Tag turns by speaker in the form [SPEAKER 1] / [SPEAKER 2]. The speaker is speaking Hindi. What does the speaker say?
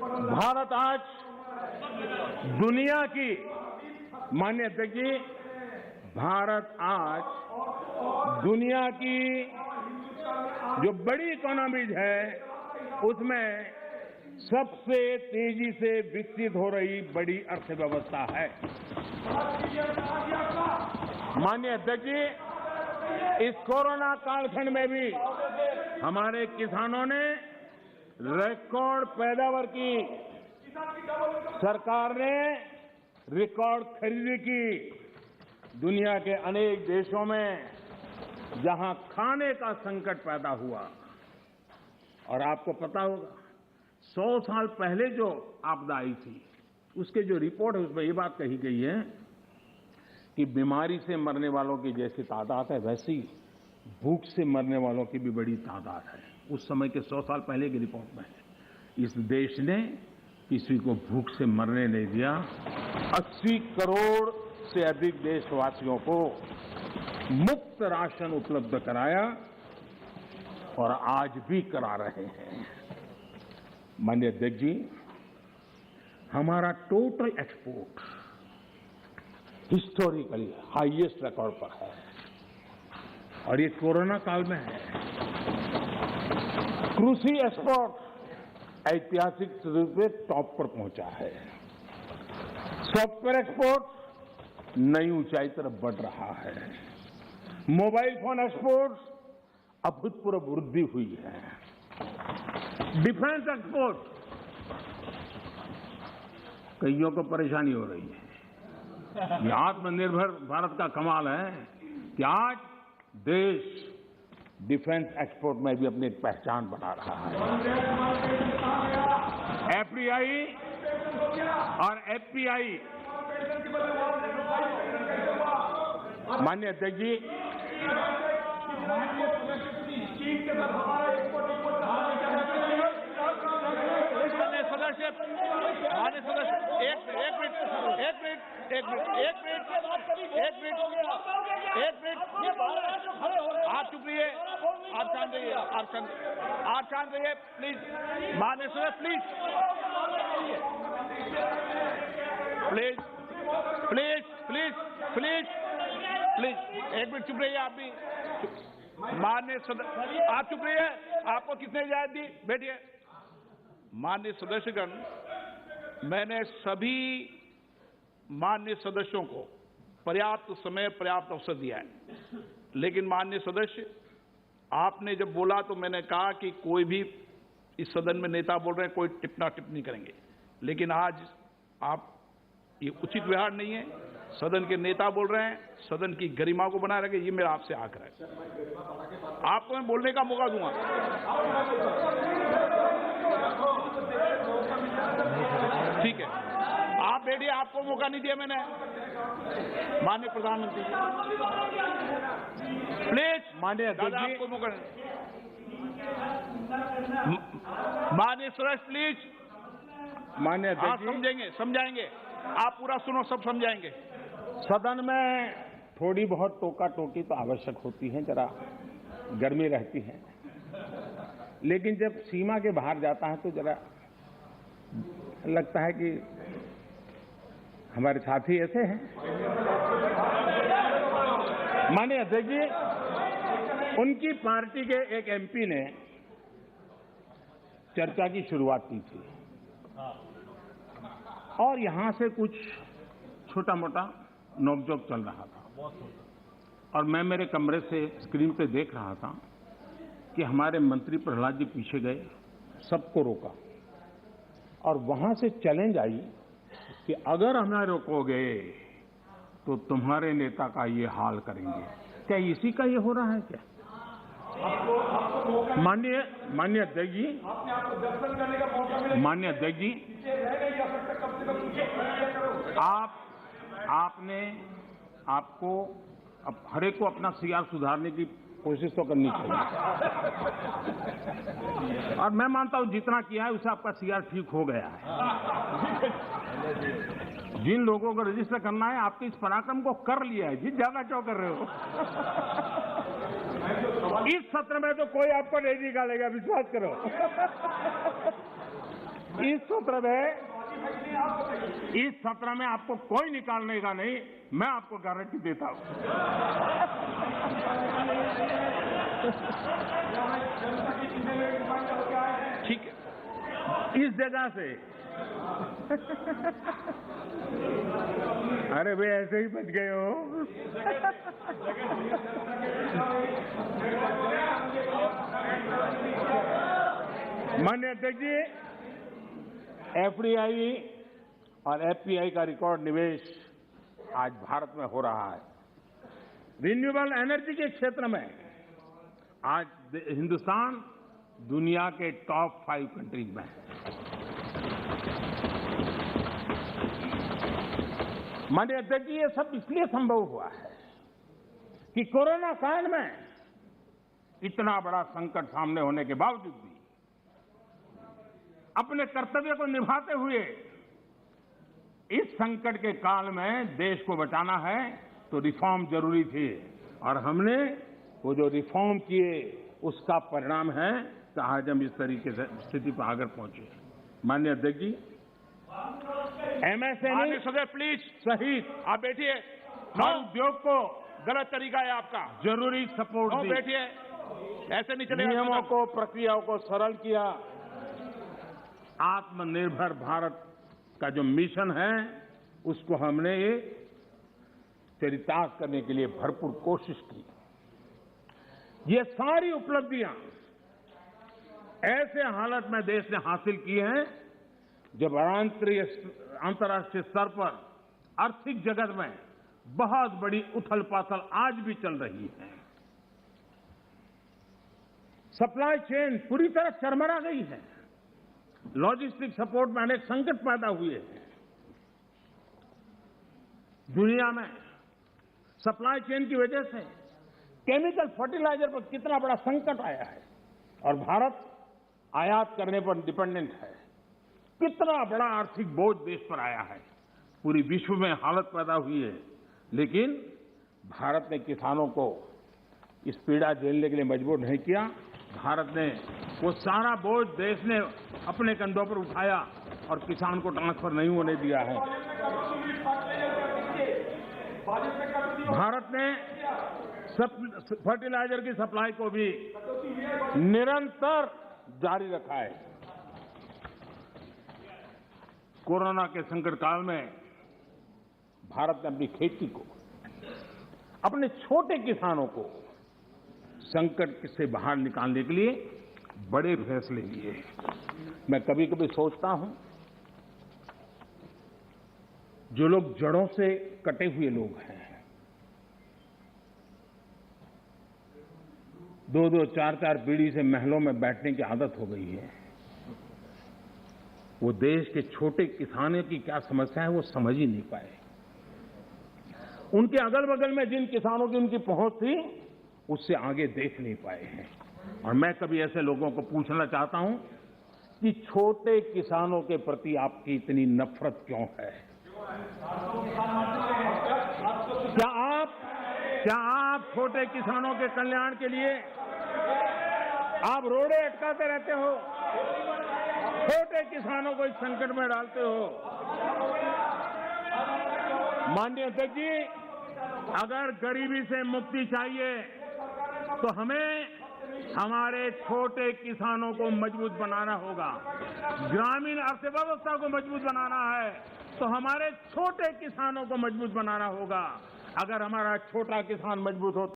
[SPEAKER 1] भारत आज दुनिया की, माननीय अध्यक्ष जी, भारत आज दुनिया की जो बड़ी इकोनॉमीज है उसमें सबसे तेजी से विकसित हो रही बड़ी अर्थव्यवस्था है। माननीय अध्यक्ष जी, इस कोरोना कालखंड में भी हमारे किसानों ने रिकॉर्ड पैदावार की, सरकार ने रिकॉर्ड खरीदी की। दुनिया के अनेक देशों में जहां खाने का संकट पैदा हुआ, और आपको पता होगा 100 साल पहले जो आपदा आई थी उसके जो रिपोर्ट है उसमें ये बात कही गई है कि बीमारी से मरने वालों की जैसी तादाद है वैसी भूख से मरने वालों की भी बड़ी तादाद है। उस समय के 100 साल पहले की रिपोर्ट में है। इस देश ने किसी को भूख से मरने नहीं दिया। 80 करोड़ से अधिक देशवासियों को मुफ्त राशन उपलब्ध कराया और आज भी करा रहे हैं। माननीय अध्यक्ष जी, हमारा total export historically highest record पर है और ये कोरोना काल में है। कृषि एक्सपोर्ट ऐतिहासिक रूप से टॉप पर पहुंचा है। सॉफ्टवेयर एक्सपोर्ट नई ऊंचाई तरफ बढ़ रहा है। मोबाइल फोन एक्सपोर्ट अभूतपूर्व वृद्धि हुई है। डिफेंस एक्सपोर्ट कईयों को परेशानी हो रही है। ये आत्मनिर्भर भारत का कमाल है कि आज देश डिफेंस एक्सपोर्ट में भी अपनी पहचान बना रहा है। एफडीआई और एफपीआई, माननीय अध्यक्ष जी,
[SPEAKER 2] आप चुप रहिए, आप शांत रहिए, आप शांत रहिए प्लीज। माननीय सदस्य please please please please please please एक मिनट चुप रहिए। आप भी माननीय सदस्य, आप चुप रहिए। आपको किसने इजाजत दी? बैठिए। माननीय सदस्यगण, मैंने सभी माननीय सदस्यों को पर्याप्त समय पर्याप्त अवसर दिया है, लेकिन माननीय सदस्य आपने जब बोला तो मैंने कहा कि कोई भी इस सदन में नेता बोल रहे हैं कोई टिप्पणी नहीं करेंगे, लेकिन आज आप ये उचित व्यवहार नहीं है। सदन के नेता बोल रहे हैं, सदन की गरिमा को बनाए रखें, ये मेरा आपसे आग्रह है। आपको मैं बोलने का मौका दूंगा। ठीक है, आप बैठिए, आपको मौका नहीं दिया मैंने। माननीय प्रधानमंत्री प्लीज,
[SPEAKER 1] माननीय अध्यक्ष जी,
[SPEAKER 2] आपको मौका नहीं। माननीय सदस्य प्लीज,
[SPEAKER 1] माननीय अध्यक्ष जी,
[SPEAKER 2] समझेंगे, समझाएंगे, आप पूरा सुनो, सब समझाएंगे।
[SPEAKER 1] सदन में थोड़ी बहुत टोका टोकी तो आवश्यक होती है, जरा गर्मी रहती है, लेकिन जब सीमा के बाहर जाता है तो जरा लगता है कि हमारे साथी ऐसे हैं। माननीय अध्यक्ष जी, उनकी पार्टी के एक एमपी ने चर्चा की शुरुआत की थी और यहां से कुछ छोटा मोटा नोकझोंक चल रहा था और मैं मेरे कमरे से स्क्रीन पे देख रहा था कि हमारे मंत्री प्रहलाद जी पीछे गए, सबको रोका और वहां से चैलेंज आई कि अगर हमें रोकोगे तो तुम्हारे नेता का ये हाल करेंगे। क्या इसी का ये हो रहा है क्या? माननीय अध्यक्ष जी, माननीय अध्यक्ष जी, आपको अब हर एक को अपना सीआर सुधारने की कोशिश तो करनी चाहिए और मैं मानता हूं जितना किया है उससे आपका सीआर ठीक हो गया है। जिन लोगों को रजिस्टर करना है आपके इस पराक्रम को कर लिया है, जिस ज्यादा क्यों कर रहे हो? इस सत्र में तो कोई आपको नहीं निकालेगा, विश्वास करो। इस सत्र में आपको कोई निकालने का नहीं, मैं आपको गारंटी देता हूं।
[SPEAKER 2] ठीक है,
[SPEAKER 1] इस जगह से अरे भाई ऐसे ही बच गए हो। माननीय अध्यक्ष जी, एफडीआई और एफपीआई का रिकॉर्ड निवेश आज भारत में हो रहा है। रिन्यूएबल एनर्जी के क्षेत्र में आज हिंदुस्तान दुनिया के टॉप 5 कंट्रीज में है। माननीय अध्यक्ष जी, ये सब इसलिए संभव हुआ है कि कोरोना काल में इतना बड़ा संकट सामने होने के बावजूद भी अपने कर्तव्य को निभाते हुए इस संकट के काल में देश को बचाना है तो रिफॉर्म जरूरी थी, और हमने वो जो रिफॉर्म किए उसका परिणाम है कि आज हम इस तरीके से स्थिति पर आगे पहुंचे। माननीय अध्यक्ष जी, एमएसएमई
[SPEAKER 2] सदस्य प्लीज
[SPEAKER 1] सहित
[SPEAKER 2] आप बैठिए।
[SPEAKER 1] और उद्योग को
[SPEAKER 2] गलत तरीका है आपका।
[SPEAKER 1] जरूरी सपोर्ट दी,
[SPEAKER 2] बैठिए, ऐसे नहीं चलेगा।
[SPEAKER 1] नियमों को, प्रक्रियाओं को सरल किया। आत्मनिर्भर भारत का जो मिशन है उसको हमने चरितार्थ करने के लिए भरपूर कोशिश की। ये सारी उपलब्धियां ऐसे हालत में देश ने हासिल की हैं जब अंतर्राष्ट्रीय स्तर पर आर्थिक जगत में बहुत बड़ी उथल पाथल आज भी चल रही है। सप्लाई चेन पूरी तरह चरमरा गई है। लॉजिस्टिक सपोर्ट में अनेक संकट पैदा हुए हैं। दुनिया में सप्लाई चेन की वजह से केमिकल फर्टिलाइजर पर कितना बड़ा संकट आया है, और भारत आयात करने पर डिपेंडेंट है। कितना बड़ा आर्थिक बोझ देश पर आया है। पूरी विश्व में हालत पैदा हुई है, लेकिन भारत ने किसानों को इस पीड़ा झेलने के लिए मजबूर नहीं किया। भारत ने वो सारा बोझ देश ने अपने कंधों पर उठाया और किसान को ट्रांसफर नहीं होने दिया है। भारत ने फर्टिलाइजर की सप्लाई को भी निरंतर जारी रखा है। कोरोना के संकट काल में भारत ने अपनी खेती को, अपने छोटे किसानों को संकट से बाहर निकालने के लिए बड़े फैसले लिए। मैं कभी कभी सोचता हूं, जो लोग जड़ों से कटे हुए लोग हैं, 2-2, 4-4 पीढ़ी से महलों में बैठने की आदत हो गई है, वो देश के छोटे किसानों की क्या समस्या है वो समझ ही नहीं पाए। उनके अगल बगल में जिन किसानों की उनकी पहुंच थी उससे आगे देख नहीं पाए हैं। और मैं कभी ऐसे लोगों को पूछना चाहता हूं कि छोटे किसानों के प्रति आपकी इतनी नफरत क्यों है? क्या आप छोटे किसानों के कल्याण के लिए आप रोड़े अटकाते रहते हो? छोटे किसानों को इस संकट में डालते हो? माननीय अध्यक्ष जी, अगर गरीबी से मुक्ति चाहिए तो हमें हमारे छोटे किसानों को मजबूत बनाना होगा। ग्रामीण अर्थव्यवस्था को मजबूत बनाना है तो हमारे छोटे किसानों को मजबूत बनाना होगा। अगर हमारा छोटा किसान मजबूत हो